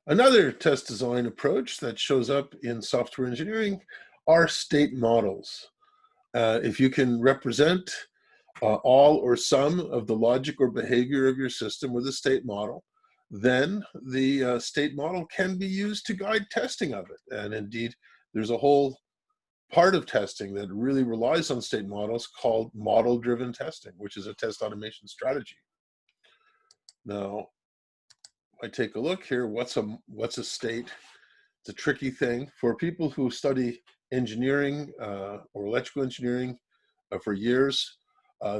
Another test design approach that shows up in software engineering are state models. If you can represent all or some of the logic or behavior of your system with a state model, then the state model can be used to guide testing of it. And indeed, there's a whole part of testing that really relies on state models called model-driven testing, which is a test automation strategy. Now, I take a look here. What's a state? It's a tricky thing for people who study engineering or electrical engineering for years.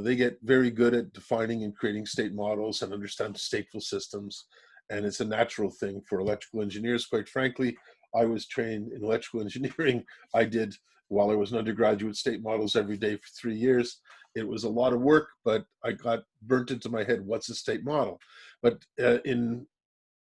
They get very good at defining and creating state models and understand stateful systems. And it's a natural thing for electrical engineers. Quite frankly, I was trained in electrical engineering. I did, while I was an undergraduate, state models every day for 3 years. It was a lot of work, but I got burnt into my head, what's a state model? But in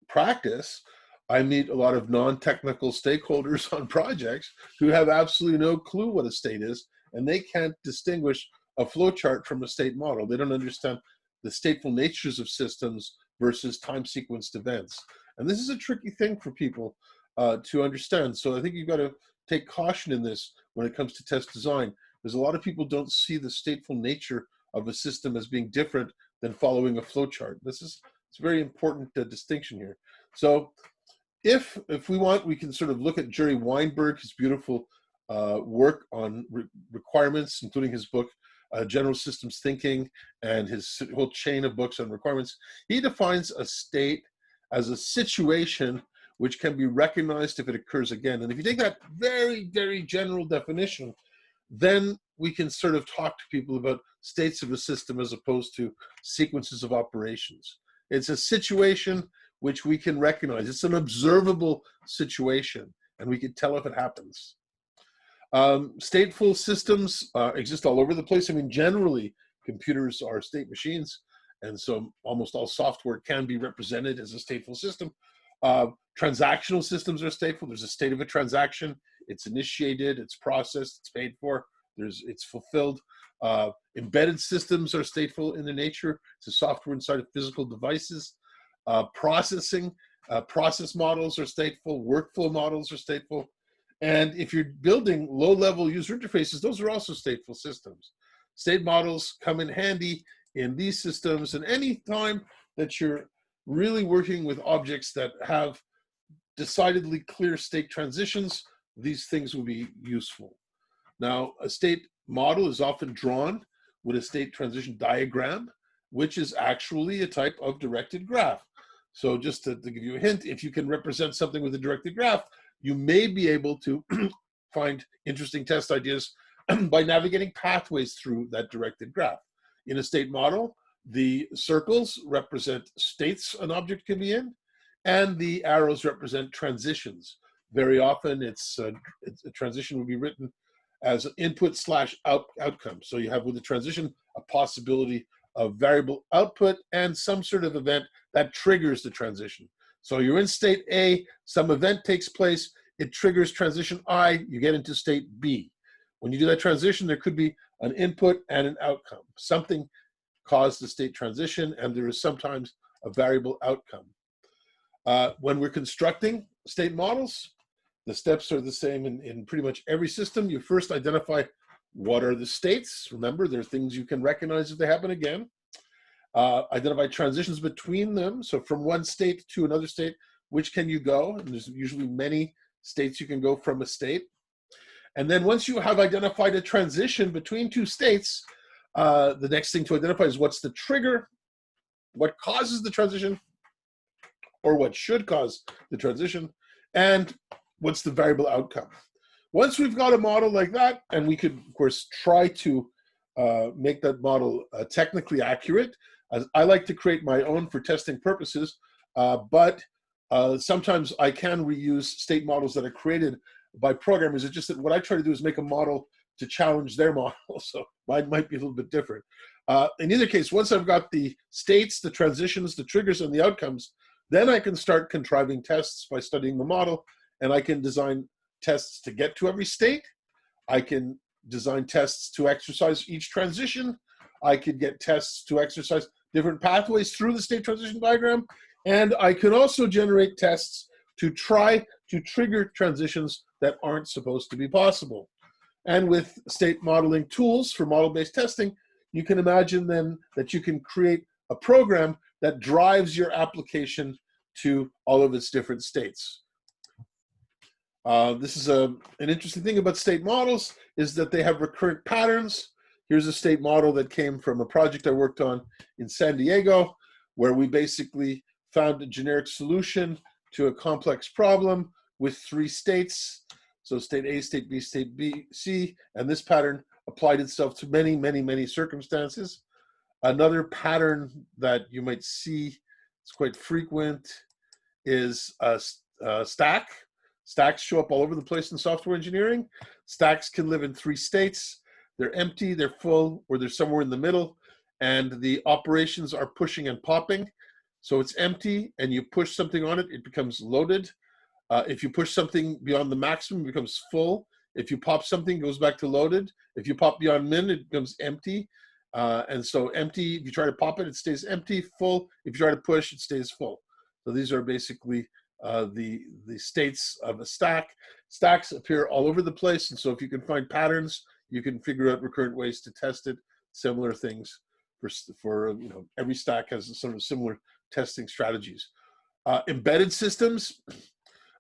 practice, I meet a lot of non-technical stakeholders on projects who have absolutely no clue what a state is, and they can't distinguish a flowchart from a state model. They don't understand the stateful natures of systems versus time-sequenced events. And this is a tricky thing for people to understand. So I think you've got to take caution in this when it comes to test design. There's a lot of people don't see the stateful nature of a system as being different than following a flowchart. It's a very important distinction here. So if we want, we can sort of look at Jerry Weinberg, his beautiful work on requirements, including his book, General Systems Thinking, and his whole chain of books on requirements. He defines a state as a situation which can be recognized if it occurs again. And if you take that very, very general definition, then we can sort of talk to people about states of a system as opposed to sequences of operations. It's a situation which we can recognize. It's an observable situation, and we can tell if it happens. Stateful systems exist all over the place. I mean, generally, computers are state machines, and so almost all software can be represented as a stateful system. Transactional systems are stateful. There's a state of a transaction. It's initiated, it's processed, it's paid for, it's fulfilled. Embedded systems are stateful in their nature. It's a software inside of physical devices. Process models are stateful. Workflow models are stateful. And if you're building low-level user interfaces, those are also stateful systems. State models come in handy in these systems, and any time that you're really working with objects that have decidedly clear state transitions, these things will be useful. Now, a state model is often drawn with a state transition diagram, which is actually a type of directed graph. So just to give you a hint, if you can represent something with a directed graph, you may be able to find interesting test ideas by navigating pathways through that directed graph. In a state model, the circles represent states an object can be in, and the arrows represent transitions. Very often, a transition will be written as an input / outcome. So you have with the transition a possibility of variable output and some sort of event that triggers the transition. So you're in state A, some event takes place, it triggers transition I, you get into state B. When you do that transition, there could be an input and an outcome. Something caused the state transition, and there is sometimes a variable outcome. When we're constructing state models, the steps are the same in pretty much every system. You first identify what are the states. Remember, there are things you can recognize if they happen again. Identify transitions between them. So from one state to another state, which can you go? And there's usually many states you can go from a state. And then once you have identified a transition between two states, the next thing to identify is what's the trigger, what causes the transition, or what should cause the transition, and what's the variable outcome. Once we've got a model like that, and we could, of course, try to make that model technically accurate. I like to create my own for testing purposes, but sometimes I can reuse state models that are created by programmers. It's just that what I try to do is make a model to challenge their model, so mine might be a little bit different. In either case, once I've got the states, the transitions, the triggers, and the outcomes, then I can start contriving tests by studying the model, and I can design tests to get to every state. I can design tests to exercise each transition. I could get tests to exercise different pathways through the state transition diagram. And I can also generate tests to try to trigger transitions that aren't supposed to be possible. And with state modeling tools for model-based testing, you can imagine then that you can create a program that drives your application to all of its different states. This is an interesting thing about state models, is that they have recurrent patterns. Here's a state model that came from a project I worked on in San Diego, where we basically found a generic solution to a complex problem with 3 states. So state A, state B, state B, C, and this pattern applied itself to many, many, many circumstances. Another pattern that you might see, it's quite frequent, is a stack. Stacks show up all over the place in software engineering. Stacks can live in 3 states. They're empty, they're full, or they're somewhere in the middle, and the operations are pushing and popping. So it's empty, and you push something on it, it becomes loaded. If you push something beyond the maximum, it becomes full. If you pop something, it goes back to loaded. If you pop beyond min, it becomes empty. And so empty, if you try to pop it, it stays empty. Full, if you try to push, it stays full. So these are basically the states of a stack. Stacks appear all over the place, and so if you can find patterns, you can figure out recurrent ways to test it. Similar things for every stack has sort of similar testing strategies. Embedded systems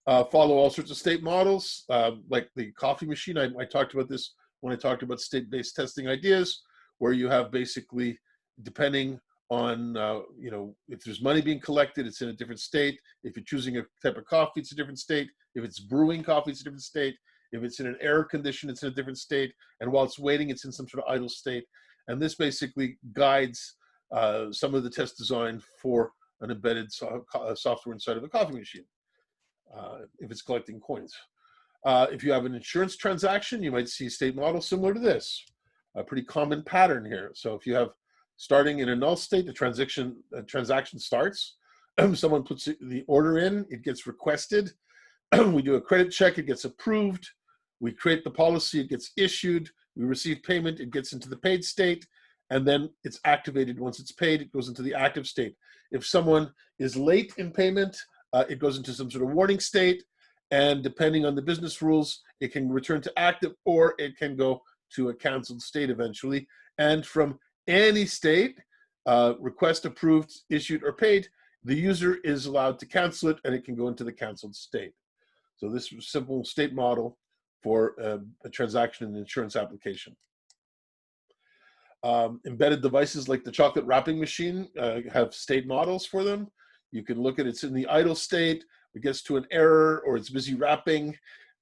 follow all sorts of state models, like the coffee machine. I talked about this when I talked about state-based testing ideas, where you have basically, depending on, if there's money being collected, it's in a different state. If you're choosing a type of coffee, it's a different state. If it's brewing coffee, it's a different state. If it's in an error condition, it's in a different state. And while it's waiting, it's in some sort of idle state. And this basically guides some of the test design for an embedded software inside of a coffee machine, if it's collecting coins. If you have an insurance transaction, you might see a state model similar to this. A pretty common pattern here. So if you have starting in a null state, the transaction starts. Someone puts the order in, it gets requested. We do a credit check, it gets approved. We create the policy, it gets issued. We receive payment, it gets into the paid state, and then it's activated. Once it's paid, it goes into the active state. If someone is late in payment, it goes into some sort of warning state, and depending on the business rules, it can return to active, or it can go to a canceled state eventually. And from any state, request approved, issued, or paid, the user is allowed to cancel it, and it can go into the canceled state. So this is a simple state model for a transaction in an insurance application. Embedded devices like the chocolate wrapping machine have state models for them. You can look at it's in the idle state, it gets to an error, or it's busy wrapping,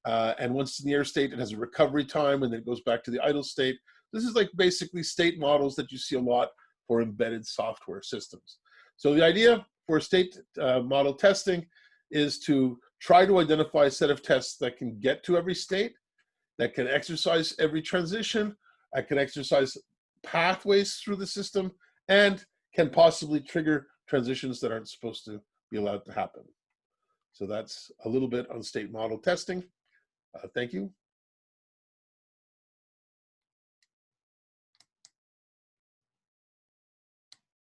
and once it's in the error state, it has a recovery time, and then it goes back to the idle state. This is like basically state models that you see a lot for embedded software systems. So the idea for state model testing is to try to identify a set of tests that can get to every state, that can exercise every transition, that can exercise pathways through the system, and can possibly trigger transitions that aren't supposed to be allowed to happen. So that's a little bit on state model testing. Thank you.